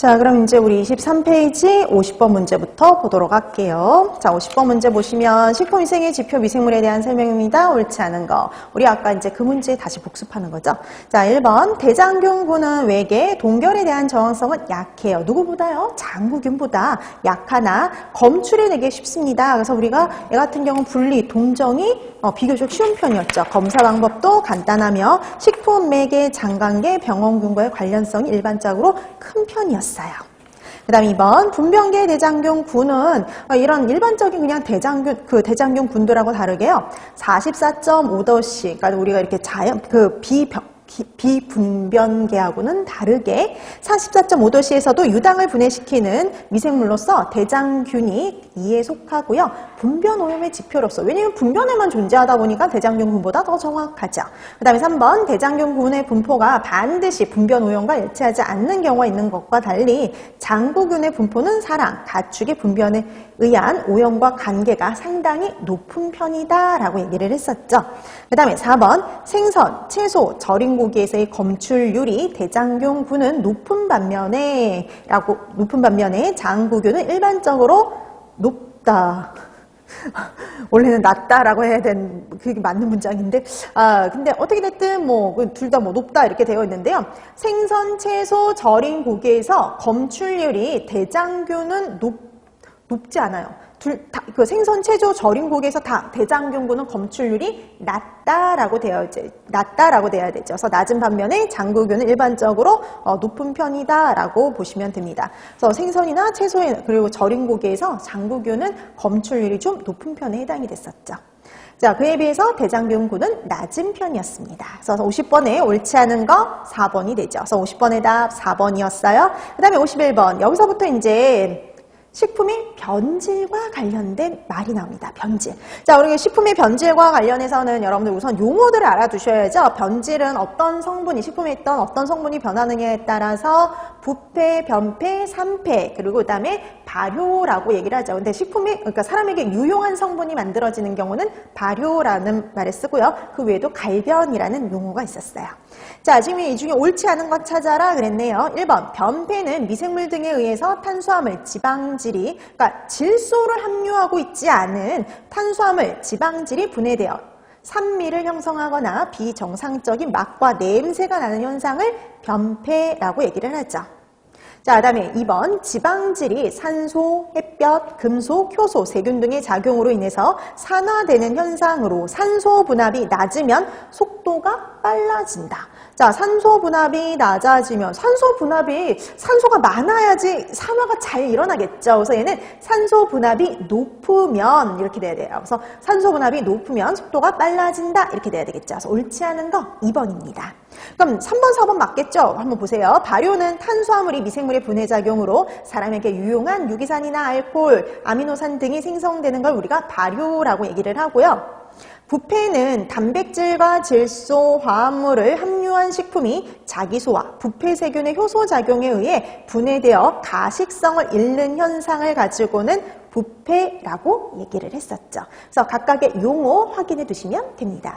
자, 그럼 이제 우리 23페이지 50번 문제부터 보도록 할게요. 자, 50번 문제 보시면 식품위생의 지표 미생물에 대한 설명입니다. 옳지 않은 거. 우리 아까 이제 그 문제 다시 복습하는 거죠. 자, 1번. 대장균군은 외계, 동결에 대한 저항성은 약해요. 누구보다요? 장구균보다 약하나 검출해내기 쉽습니다. 그래서 우리가 얘 같은 경우 분리, 동정이 비교적 쉬운 편이었죠. 검사 방법도 간단하며 식품 매개, 장관계, 병원균과의 관련성이 일반적으로 큰 편이었어요. 그 다음 2번 분변계 대장균군은 이런 일반적인 그냥 대장균 군도라고 다르게요. 44.5도씨, 그러니까 우리가 이렇게 비분변계하고는 다르게 44.5도씨에서도 유당을 분해시키는 미생물로서 대장균이 이에 속하고요. 분변 오염의 지표로서, 왜냐하면 분변에만 존재하다 보니까 대장균군보다 더 정확하죠. 그 다음에 3번 대장균군의 분포가 반드시 분변 오염과 일치하지 않는 경우가 있는 것과 달리 장구균의 분포는 사랑, 가축의 분변에 의한 오염과 관계가 상당히 높은 편이다 라고 얘기를 했었죠. 그 다음에 4번 생선, 채소, 절인 고기에서의 검출률이 대장균군은 높은 반면에 장구균은 일반적으로 높다. 원래는 낮다라고 해야 되는 그게 맞는 문장인데 근데 어떻게 됐든 둘 다 높다 이렇게 되어 있는데요. 생선, 채소, 절인 고기에서 검출률이 대장균은 높지 않아요. 그 생선, 채소, 절인 고기에서 다 대장균군은 검출률이 낮다라고 되어야 되죠. 그래서 낮은 반면에 장구균은 일반적으로 높은 편이다라고 보시면 됩니다. 그래서 생선이나 채소에 그리고 절인 고기에서 장구균은 검출률이 좀 높은 편에 해당이 됐었죠. 자, 그에 비해서 대장균군은 낮은 편이었습니다. 그래서 50번에 옳지 않은 거 4번이 되죠. 그래서 50번의 답 4번이었어요. 그 다음에 51번 여기서부터 이제 식품의 변질과 관련된 말이 나옵니다. 변질. 자, 우리 식품의 변질과 관련해서는 여러분들 우선 용어들을 알아두셔야죠. 변질은 어떤 성분이, 식품에 있던 어떤 성분이 변하느냐에 따라서 부패, 변패, 산패, 그리고 그 다음에 발효라고 얘기를 하죠. 근데 그러니까 사람에게 유용한 성분이 만들어지는 경우는 발효라는 말을 쓰고요. 그 외에도 갈변이라는 용어가 있었어요. 자, 지금 이 중에 옳지 않은 것 찾아라 그랬네요. 1번, 변패는 미생물 등에 의해서 탄수화물, 지방질이, 그러니까 질소를 함유하고 있지 않은 탄수화물, 지방질이 분해되어 산미를 형성하거나 비정상적인 맛과 냄새가 나는 현상을 변패라고 얘기를 하죠. 자, 그 다음에 2번 지방질이 산소, 햇볕, 금속, 효소, 세균 등의 작용으로 인해서 산화되는 현상으로 산소 분압이 낮으면 속도가 빨라진다. 자, 산소 분압이 낮아지면 산소가 많아야지 산화가 잘 일어나겠죠. 그래서 얘는 산소 분압이 높으면 이렇게 돼야 돼요. 그래서 산소 분압이 높으면 속도가 빨라진다 이렇게 돼야 되겠죠. 그래서 옳지 않은 거 2번입니다. 그럼 3번, 4번 맞겠죠? 한번 보세요. 발효는 탄수화물이 미생물의 분해작용으로 사람에게 유용한 유기산이나 알코올, 아미노산 등이 생성되는 걸 우리가 발효라고 얘기를 하고요. 부패는 단백질과 질소, 화합물을 함유한 식품이 자기소와 부패세균의 효소작용에 의해 분해되어 가식성을 잃는 현상을 가지고는 부패라고 얘기를 했었죠. 그래서 각각의 용어 확인해 두시면 됩니다.